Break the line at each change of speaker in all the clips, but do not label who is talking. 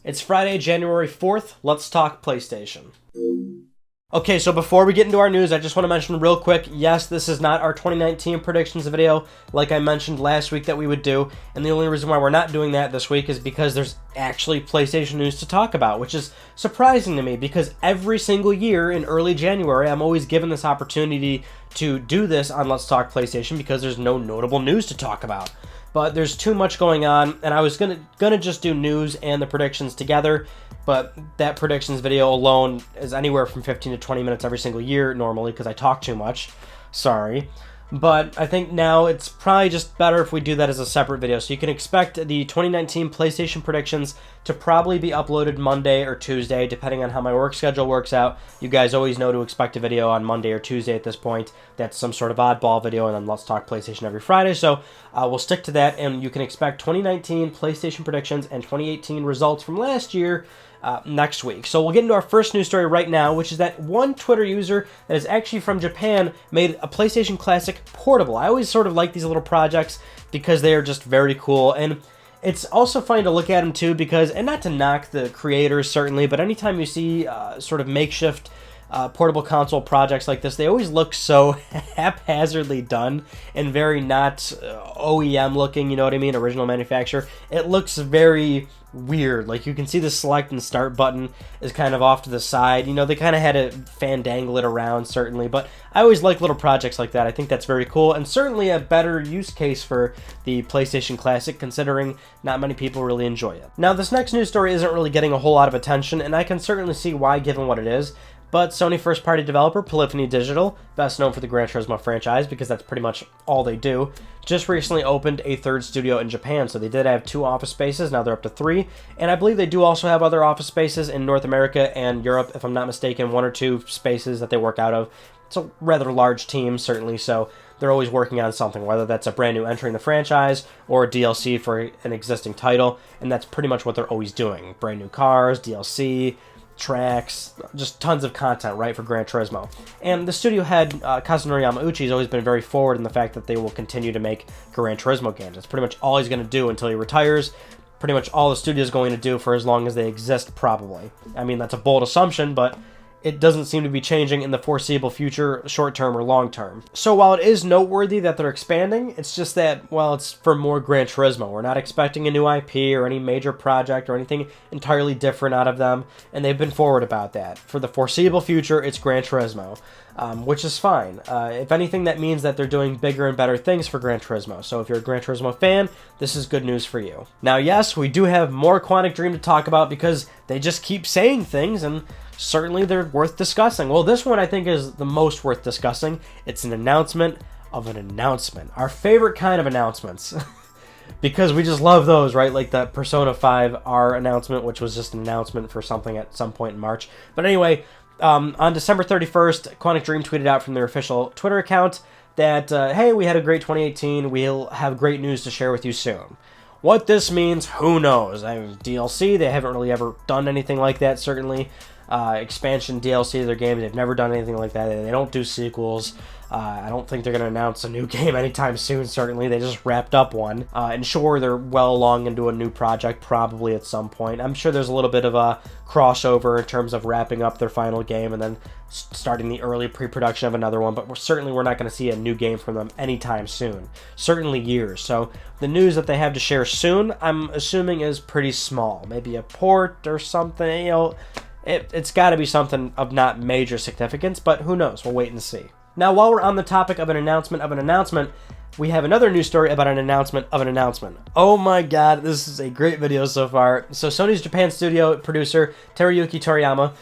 It's Friday, January 4th. Let's talk PlayStation. Okay, so before we get into our news, I just want to mention real quick, yes, this is not our 2019 predictions video like I mentioned last week that we would do, and the only reason why we're not doing that this week is because there's actually PlayStation news to talk about, which is surprising to me because every single year in early January, I'm always given this opportunity to do this on Let's Talk PlayStation because there's no notable news to talk about. But there's too much going on, and I was gonna just do news and the predictions together, but that predictions video alone is anywhere from 15 to 20 minutes every single year normally because I talk too much. Sorry. But I think now it's probably just better if we do that as a separate video. So you can expect the 2019 PlayStation predictions to probably be uploaded Monday or Tuesday, depending on how my work schedule works out. You guys always know to expect a video on Monday or Tuesday at this point. That's some sort of oddball video, and then Let's Talk PlayStation every Friday. So we'll stick to that, and you can expect 2019 PlayStation predictions and 2018 results from last year next week. So we'll get into our first news story right now, which is that one Twitter user that is actually from Japan made a PlayStation Classic portable. I always sort of like these little projects because they are just very cool, and it's also fun to look at them too because, and not to knock the creators certainly, but anytime you see sort of makeshift portable console projects like this, they always look so haphazardly done and very not OEM looking, you know what I mean, original manufacturer. It looks very weird. Like, you can see the select and start button is kind of off to the side. You know, they kind of had to fandangle it around, certainly, but I always like little projects like that. I think that's very cool, and certainly a better use case for the PlayStation Classic, considering not many people really enjoy it. Now, this next news story isn't really getting a whole lot of attention, and I can certainly see why, given what it is. But Sony first-party developer Polyphony Digital, best known for the Gran Turismo franchise because that's pretty much all they do, just recently opened a third studio in Japan. So they did have 2 office spaces, now they're up to 3. And I believe they do also have other office spaces in North America and Europe, if I'm not mistaken, 1 or 2 spaces that they work out of. It's a rather large team, certainly, so they're always working on something, whether that's a brand new entry in the franchise or a DLC for an existing title, and that's pretty much what they're always doing. Brand new cars, DLC, tracks, just tons of content, right, for Gran Turismo. And the studio head, Kazunori Yamauchi, has always been very forward in the fact that they will continue to make Gran Turismo games. That's pretty much all he's going to do until he retires. Pretty much all the studio's going to do for as long as they exist, probably. I mean, that's a bold assumption, but it doesn't seem to be changing in the foreseeable future, short-term or long-term. So while it is noteworthy that they're expanding, it's just that, well, it's for more Gran Turismo. We're not expecting a new IP or any major project or anything entirely different out of them, and they've been forward about that. For the foreseeable future, it's Gran Turismo, which is fine. If anything, that means that they're doing bigger and better things for Gran Turismo. So if you're a Gran Turismo fan, this is good news for you. Now, yes, we do have more Quantic Dream to talk about because they just keep saying things, and certainly they're worth discussing. Well, this one I think is the most worth discussing. It's an announcement of an announcement. Our favorite kind of announcements. Because we just love those, right? Like that Persona 5 R announcement, which was just an announcement for something at some point in March. But anyway, on December 31st, Quantic Dream tweeted out from their official Twitter account that, hey, we had a great 2018. We'll have great news to share with you soon. What this means, who knows? I mean, DLC, they haven't really ever done anything like that, certainly. Expansion DLC of their games, they've never done anything like that. They don't do sequels. I don't think they're going to announce a new game anytime soon, certainly. They just wrapped up one. And sure, they're well along into a new project, probably at some point. I'm sure there's a little bit of a crossover in terms of wrapping up their final game and then starting the early pre-production of another one, but we're not going to see a new game from them anytime soon. Certainly years. So the news that they have to share soon, I'm assuming, is pretty small. Maybe a port or something, you know. It's got to be something of not major significance, but who knows? We'll wait and see. Now, while we're on the topic of an announcement, we have another news story about an announcement of an announcement. Oh my god, this is a great video so far. So Sony's Japan studio producer, Teruyuki Toriyama,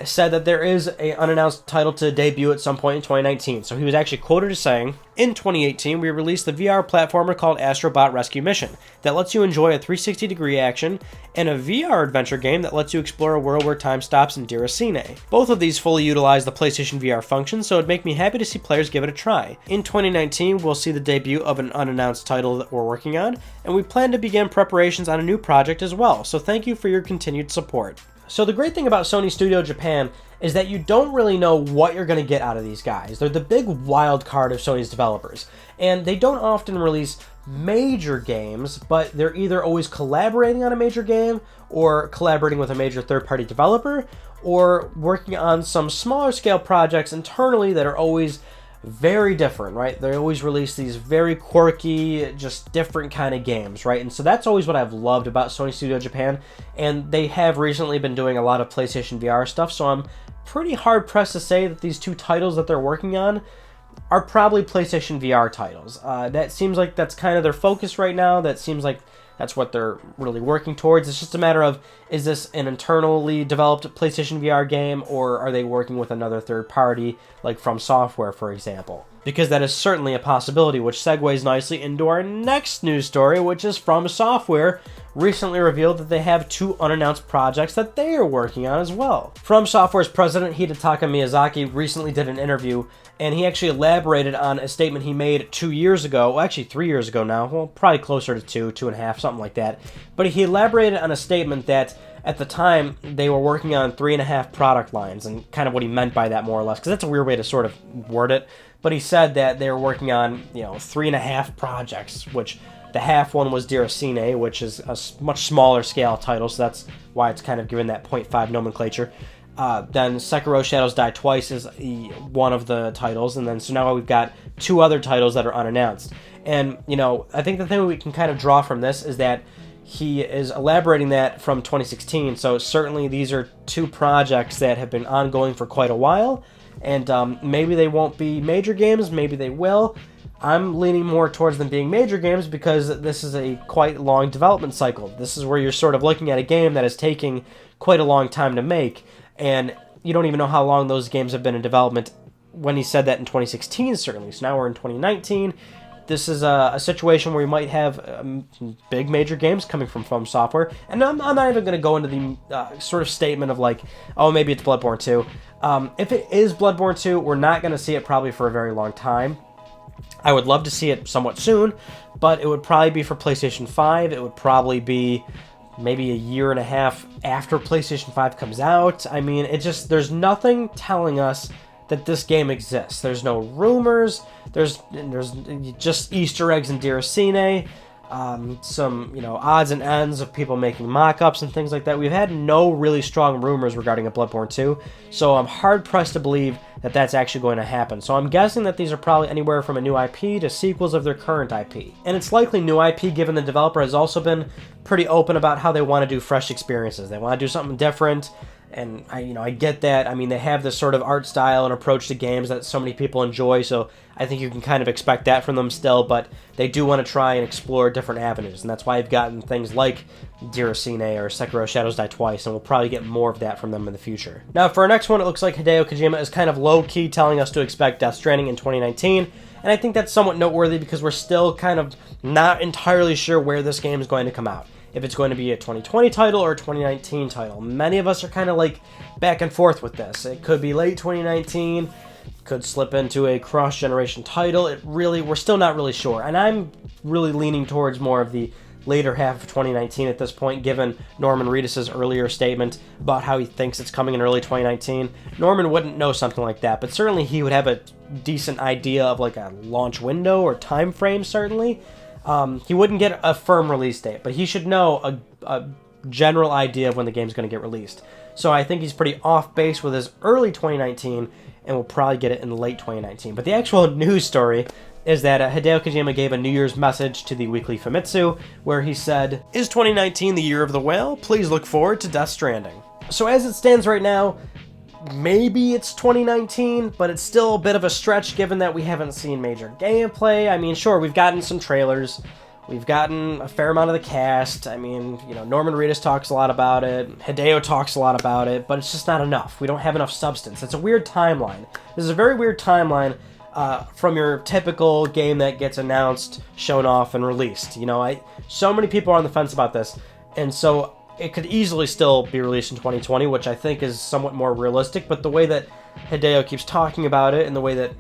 said that there is an unannounced title to debut at some point in 2019. So he was actually quoted as saying, "In 2018, we released the VR platformer called Astrobot Rescue Mission that lets you enjoy a 360-degree action and a VR adventure game that lets you explore a world where time stops in Diracine. Both of these fully utilize the PlayStation VR function, so it'd make me happy to see players give it a try. In 2019, we'll see the debut of an unannounced title that we're working on, and we plan to begin preparations on a new project as well, so thank you for your continued support." So the great thing about Sony Studio Japan is that you don't really know what you're going to get out of these guys. They're the big wild card of Sony's developers, and they don't often release major games, but they're either always collaborating on a major game or collaborating with a major third-party developer or working on some smaller scale projects internally that are always very different, right? They always release these very quirky, just different kind of games, right? And so that's always what I've loved about Sony Studio Japan, and they have recently been doing a lot of PlayStation VR stuff, so I'm pretty hard-pressed to say that these two titles that they're working on are probably PlayStation VR titles. That seems like that's kind of their focus right now. That seems like that's what they're really working towards. It's just a matter of, is this an internally developed PlayStation VR game, or are they working with another third party, like FromSoftware, for example? Because that is certainly a possibility, which segues nicely into our next news story, which is FromSoftware recently revealed that they have 2 unannounced projects that they are working on as well. FromSoftware's president, Hidetaka Miyazaki, recently did an interview, and he actually elaborated on a statement he made 2 years ago, well, actually 3 years ago now, well, probably closer to 2.5, something like that. But he elaborated on a statement that at the time they were working on 3.5 product lines, and kind of what he meant by that, more or less, because that's a weird way to sort of word it. But he said that they were working on, 3.5 projects, which the half one was Diracine, which is a much smaller scale title, so that's why it's kind of given that 0.5 nomenclature. Then Sekiro Shadows Die Twice is one of the titles, and then so now we've got 2 other titles that are unannounced. And, I think the thing we can kind of draw from this is that he is elaborating that from 2016, so certainly these are 2 projects that have been ongoing for quite a while, and maybe they won't be major games, maybe they will. I'm leaning more towards them being major games because this is a quite long development cycle. This is where you're sort of looking at a game that is taking quite a long time to make, and you don't even know how long those games have been in development when he said that in 2016, certainly. So now we're in 2019. This is a situation where we might have big major games coming from FromSoftware, and I'm not even going to go into the sort of statement of like, oh, maybe it's Bloodborne 2. If it is Bloodborne 2, we're not going to see it probably for a very long time. I would love to see it somewhat soon, but it would probably be for PlayStation 5. It would probably be maybe a year and a half after PlayStation 5 comes out. I mean, there's nothing telling us that this game exists. There's no rumors. There's just Easter eggs in Diracine. Some, odds and ends of people making mock-ups and things like that. We've had no really strong rumors regarding a Bloodborne 2, so I'm hard-pressed to believe that that's actually going to happen. So I'm guessing that these are probably anywhere from a new IP to sequels of their current IP. And it's likely new IP, given the developer has also been pretty open about how they want to do fresh experiences. They want to do something different, and I get that. I mean, they have this sort of art style and approach to games that so many people enjoy, so I think you can kind of expect that from them still, but they do want to try and explore different avenues, and that's why you've gotten things like Diracine or Sekiro Shadows Die Twice, and we'll probably get more of that from them in the future. Now, for our next one, it looks like Hideo Kojima is kind of low-key telling us to expect Death Stranding in 2019, and I think that's somewhat noteworthy because we're still kind of not entirely sure where this game is going to come out. If it's going to be a 2020 title or a 2019 title. Many of us are kind of like back and forth with this. It could be late 2019, could slip into a cross-generation title. We're still not really sure. And I'm really leaning towards more of the later half of 2019 at this point, given Norman Reedus' earlier statement about how he thinks it's coming in early 2019. Norman wouldn't know something like that, but certainly he would have a decent idea of like a launch window or time frame, certainly. He wouldn't get a firm release date, but he should know a general idea of when the game's going to get released. So I think he's pretty off base with his early 2019, and we'll probably get it in late 2019. But the actual news story is that Hideo Kojima gave a New Year's message to the Weekly Famitsu, where he said, "Is 2019 the year of the whale? Please look forward to Death Stranding." So as it stands right now, maybe it's 2019, but it's still a bit of a stretch given that we haven't seen major gameplay. I mean, sure, we've gotten some trailers. We've gotten a fair amount of the cast. I mean, Norman Reedus talks a lot about it. Hideo talks a lot about it, but it's just not enough. We don't have enough substance. It's a weird timeline. This is a very weird timeline from your typical game that gets announced, shown off, and released. So many people are on the fence about this, and so it could easily still be released in 2020, which I think is somewhat more realistic, but the way that Hideo keeps talking about it, and the way that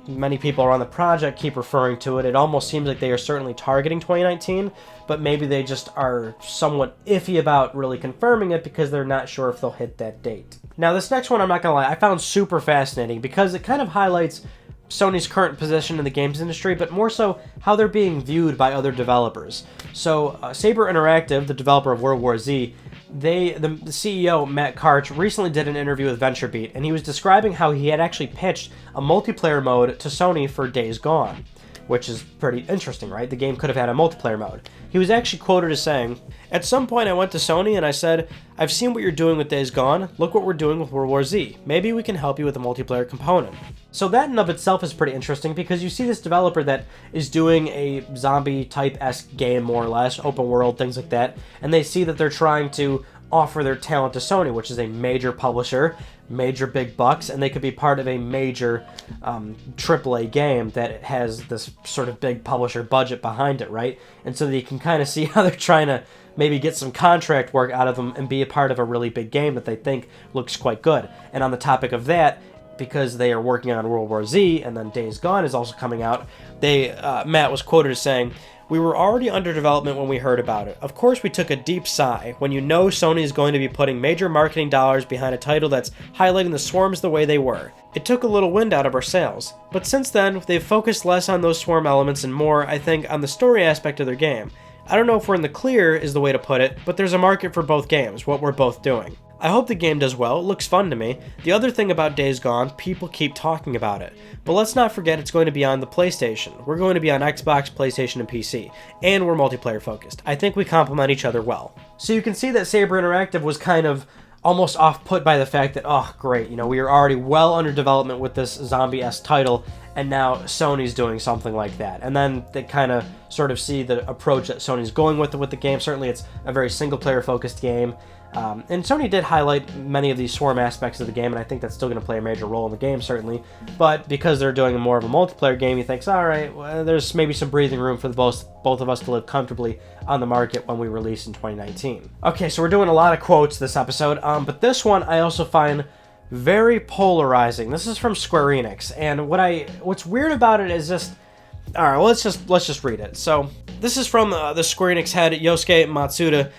many people around the project keep referring to it, it almost seems like they are certainly targeting 2019, but maybe they just are somewhat iffy about really confirming it because they're not sure if they'll hit that date. Now, this next one, I'm not gonna lie, I found super fascinating because it kind of highlights Sony's current position in the games industry, but more so how they're being viewed by other developers. So, Saber Interactive, the developer of World War Z, the CEO, Matt Karch, recently did an interview with VentureBeat, and he was describing how he had actually pitched a multiplayer mode to Sony for Days Gone, which is pretty interesting, right? The game could have had a multiplayer mode. He was actually quoted as saying, "At some point I went to Sony and I said, I've seen what you're doing with Days Gone, look what we're doing with World War Z. Maybe we can help you with a multiplayer component." So that in of itself is pretty interesting because you see this developer that is doing a zombie type-esque game, more or less, open world, things like that, and they see that they're trying to offer their talent to Sony, which is a major publisher, major big bucks, and they could be part of a major AAA game that has this sort of big publisher budget behind it, right? And so you can kind of see how they're trying to maybe get some contract work out of them and be a part of a really big game that they think looks quite good. And on the topic of that, because they are working on World War Z and then Days Gone is also coming out, Matt was quoted as saying, "We were already under development when we heard about it. Of course we took a deep sigh when you know Sony is going to be putting major marketing dollars behind a title that's highlighting the swarms the way they were. It took a little wind out of our sails. But since then, they've focused less on those swarm elements and more, I think, on the story aspect of their game. I don't know if we're in the clear is the way to put it, but there's a market for both games, what we're both doing. I hope the game does well, it looks fun to me. The other thing about Days Gone, people keep talking about it. But let's not forget it's going to be on the PlayStation. We're going to be on Xbox, PlayStation, and PC. And we're multiplayer focused. I think we complement each other well." So you can see that Saber Interactive was kind of almost off-put by the fact that, oh great, we are already well under development with this zombie-esque title, and now Sony's doing something like that. And then they kind of sort of see the approach that Sony's going with the game. Certainly it's a very single-player focused game. And Sony did highlight many of these swarm aspects of the game, and I think that's still going to play a major role in the game, certainly. But because they're doing more of a multiplayer game, he thinks, all right, well, there's maybe some breathing room for both of us to live comfortably on the market when we release in 2019. Okay, so we're doing a lot of quotes this episode, but this one I also find very polarizing. This is from Square Enix, and what's weird about it is just, all right, well, let's just read it. So this is from the Square Enix head Yosuke Matsuda.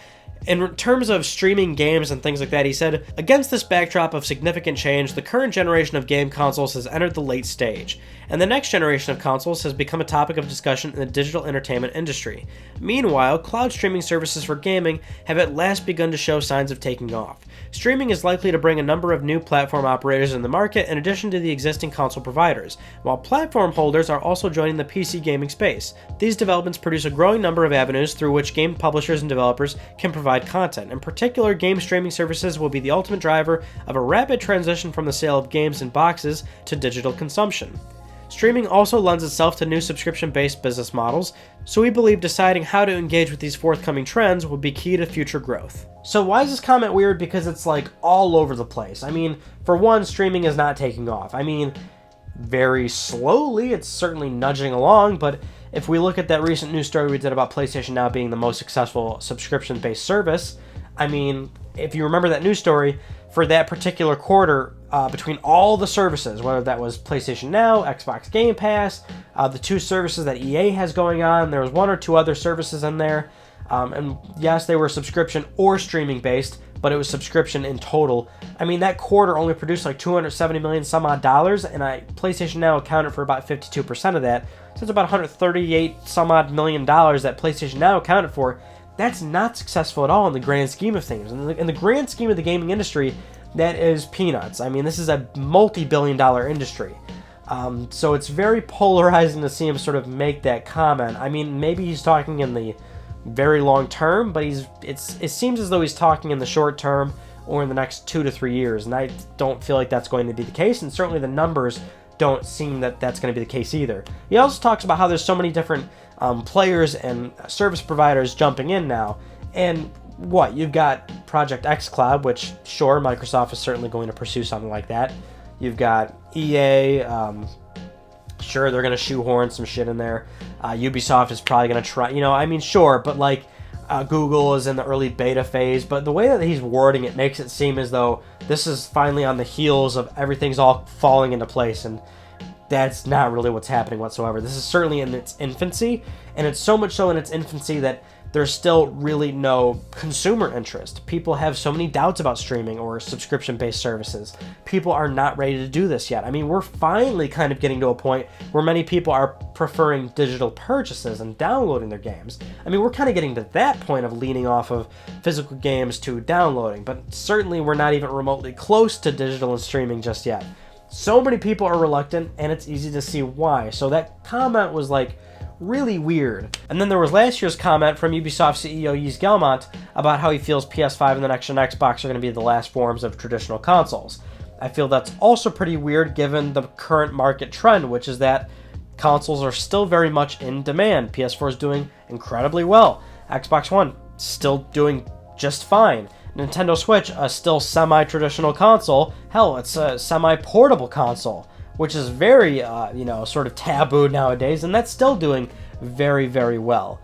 In terms of streaming games and things like that, he said, "Against this backdrop of significant change, the current generation of game consoles has entered the late stage, and the next generation of consoles has become a topic of discussion in the digital entertainment industry. Meanwhile, cloud streaming services for gaming have at last begun to show signs of taking off. Streaming is likely to bring a number of new platform operators in the market in addition to the existing console providers, while platform holders are also joining the PC gaming space. These developments produce a growing number of avenues through which game publishers and developers can provide content. In particular, game streaming services will be the ultimate driver of a rapid transition from the sale of games in boxes to digital consumption. Streaming also lends itself to new subscription-based business models, so we believe deciding how to engage with these forthcoming trends will be key to future growth." So why is this comment weird? Because it's like all over the place. I mean, for one, streaming is not taking off. I mean, very slowly, it's certainly nudging along, but if we look at that recent news story we did about PlayStation Now being the most successful subscription-based service, I mean, if you remember that news story, for that particular quarter, between all the services, whether that was PlayStation Now, Xbox Game Pass, the two services that EA has going on, there was one or two other services in there, and yes, they were subscription or streaming-based, but it was subscription in total. I mean, that quarter only produced like $270 million some odd dollars, and PlayStation Now accounted for about 52% of that. So it's about $138 some odd million that PlayStation Now accounted for. That's not successful at all in the grand scheme of things. In the grand scheme of the gaming industry, that is peanuts. I mean, this is a multi-billion-dollar industry. So it's very polarizing to see him sort of make that comment. I mean, maybe he's talking in the very long term, but it seems as though he's talking in the short term or in the next 2 to 3 years, and I don't feel like that's going to be the case, and certainly the numbers don't seem that that's going to be the case either. He also talks about how there's so many different players and service providers jumping in now, and you've got Project xCloud, which sure, Microsoft is certainly going to pursue something like that. You've got EA, sure, they're going to shoehorn some shit in there. Ubisoft is probably going to try, I mean, sure, but like, Google is in the early beta phase, but the way that he's wording it makes it seem as though this is finally on the heels of everything's all falling into place, and that's not really what's happening whatsoever. This is certainly in its infancy, and it's so much so in its infancy that there's still really no consumer interest. People have so many doubts about streaming or subscription-based services. People are not ready to do this yet. I mean, we're finally kind of getting to a point where many people are preferring digital purchases and downloading their games. I mean, we're kind of getting to that point of leaning off of physical games to downloading, but certainly we're not even remotely close to digital and streaming just yet. So many people are reluctant, and it's easy to see why. So that comment was like really weird. And then there was last year's comment from Ubisoft CEO Yves Guillemot about how he feels PS5 and the next gen Xbox are going to be the last forms of traditional consoles. I feel that's also pretty weird given the current market trend, which is that consoles are still very much in demand. PS4 is doing incredibly well. Xbox One still doing just fine. Nintendo Switch, a still semi-traditional console. Hell, it's a semi-portable console, which is very, sort of taboo nowadays, and that's still doing very, very well.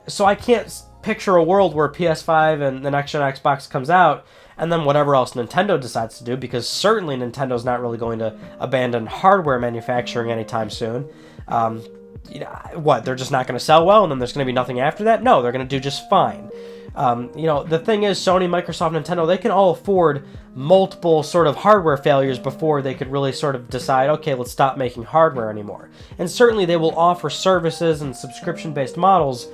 So I can't picture a world where PS5 and the next-gen Xbox comes out, and then whatever else Nintendo decides to do, because certainly Nintendo's not really going to abandon hardware manufacturing anytime soon. They're just not going to sell well, and then there's going to be nothing after that? No, they're going to do just fine. The thing is, Sony, Microsoft, Nintendo, they can all afford multiple sort of hardware failures before they could really sort of decide, okay, let's stop making hardware anymore. And certainly they will offer services and subscription-based models,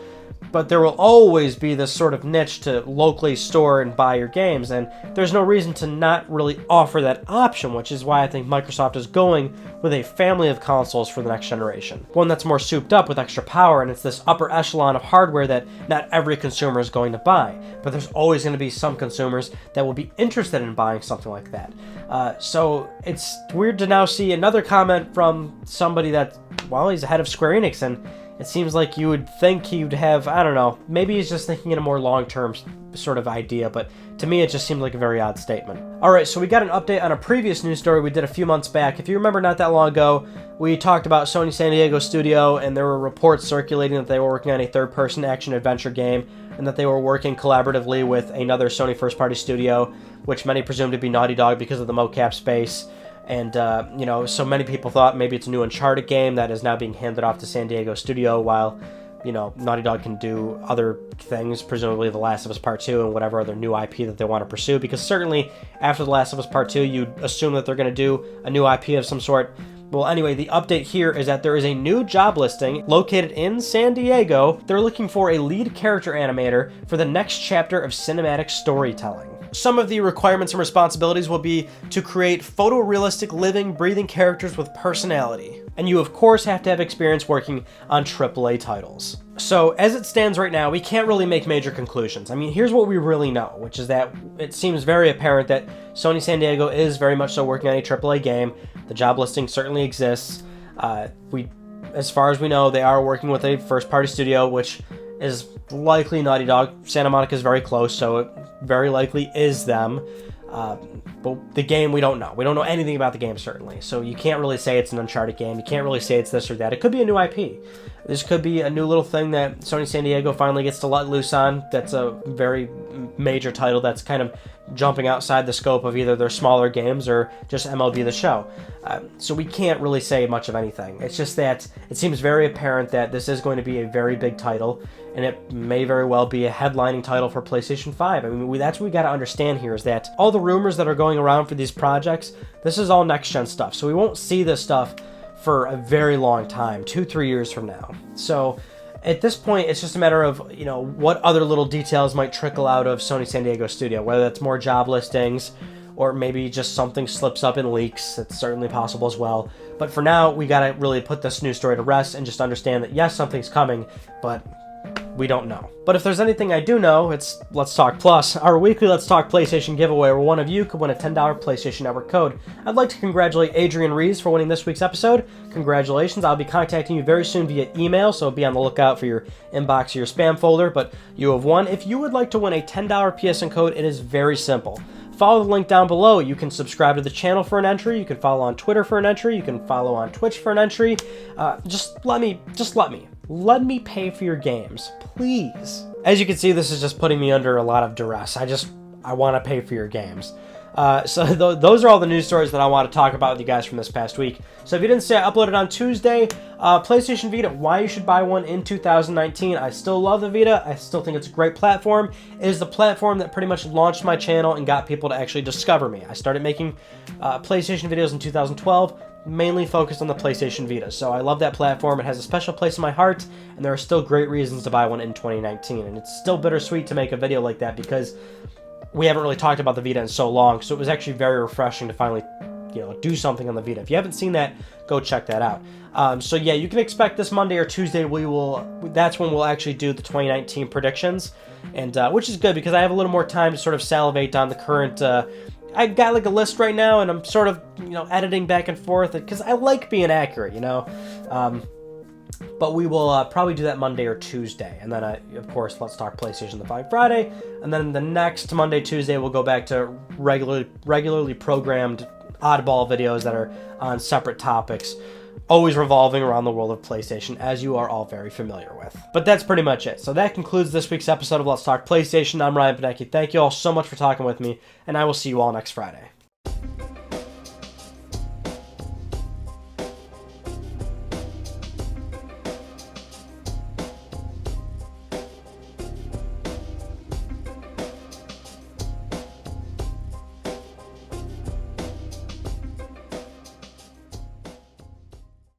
but there will always be this sort of niche to locally store and buy your games, and there's no reason to not really offer that option, which is why I think Microsoft is going with a family of consoles for the next generation. One that's more souped up with extra power, and it's this upper echelon of hardware that not every consumer is going to buy, but there's always going to be some consumers that will be interested in buying something like that. So it's weird to now see another comment from somebody that, well, he's the head of Square Enix, and it seems like you would think he would have, I don't know, maybe he's just thinking in a more long-term sort of idea, but to me it just seemed like a very odd statement. Alright, so we got an update on a previous news story we did a few months back. If you remember, not that long ago, we talked about Sony San Diego Studio, and there were reports circulating that they were working on a third-person action-adventure game, and that they were working collaboratively with another Sony first-party studio, which many presumed to be Naughty Dog because of the mocap space. And, so many people thought maybe it's a new Uncharted game that is now being handed off to San Diego Studio while, Naughty Dog can do other things, presumably The Last of Us Part 2 and whatever other new IP that they want to pursue, because certainly after The Last of Us Part 2, you'd assume that they're going to do a new IP of some sort. Well, anyway, the update here is that there is a new job listing located in San Diego. They're looking for a lead character animator for the next chapter of cinematic storytelling. Some of the requirements and responsibilities will be to create photorealistic, living, breathing characters with personality. And you, of course, have to have experience working on AAA titles. So, as it stands right now, we can't really make major conclusions. I mean, here's what we really know, which is that it seems very apparent that Sony San Diego is very much so working on a AAA game. The job listing certainly exists. As far as we know, they are working with a first-party studio, which is likely Naughty Dog. Santa Monica is very close, so it very likely is them. But the game, we don't know. We don't know anything about the game, certainly. So you can't really say it's an Uncharted game. You can't really say it's this or that. It could be a new IP. This could be a new little thing that Sony San Diego finally gets to let loose on. That's a very major title that's kind of jumping outside the scope of either their smaller games or just MLB The Show. So we can't really say much of anything. It's just that it seems very apparent that this is going to be a very big title, and it may very well be a headlining title for PlayStation 5. I mean, that's what we got to understand here, is that all the rumors that are going around for these projects, this is all next-gen stuff. So we won't see this stuff for a very long time, 2-3 years from now. So at this point, it's just a matter of, what other little details might trickle out of Sony San Diego Studio, whether that's more job listings or maybe just something slips up in leaks. It's certainly possible as well. But for now, we got to really put this news story to rest and just understand that, yes, something's coming, but we don't know. But if there's anything I do know, it's Let's Talk Plus, our weekly Let's Talk PlayStation giveaway where one of you could win a $10 PlayStation Network code. I'd like to congratulate Adrian Rees for winning this week's episode. Congratulations. I'll be contacting you very soon via email, so be on the lookout for your inbox or your spam folder, but you have won. If you would like to win a $10 PSN code, it is very simple. Follow the link down below. You can subscribe to the channel for an entry. You can follow on Twitter for an entry. You can follow on Twitch for an entry. Just let me pay for your games, please. As you can see, this is just putting me under a lot of duress. I want to pay for your games. So those are all the news stories that I want to talk about with you guys from this past week. So if you didn't see, I uploaded on Tuesday, PlayStation Vita, why you should buy one in 2019. I still love the Vita. I still think it's a great platform. It is the platform that pretty much launched my channel and got people to actually discover me. I started making PlayStation videos in 2012, mainly focused on the PlayStation Vita. So I love that platform. It has a special place in my heart, and there are still great reasons to buy one in 2019. And it's still bittersweet to make a video like that because we haven't really talked about the Vita in so long, so it was actually very refreshing to finally, do something on the Vita. If you haven't seen that, go check that out. So yeah, you can expect this Monday or Tuesday. That's when we'll actually do the 2019 predictions, and which is good because I have a little more time to sort of salivate on the current. I've got like a list right now, and I'm sort of editing back and forth because I like being accurate, But we will probably do that Monday or Tuesday. And then, of course, Let's Talk PlayStation the following Friday. And then the next Monday, Tuesday, we'll go back to regularly programmed oddball videos that are on separate topics, always revolving around the world of PlayStation, as you are all very familiar with. But that's pretty much it. So that concludes this week's episode of Let's Talk PlayStation. I'm Ryan Panecki. Thank you all so much for talking with me, and I will see you all next Friday.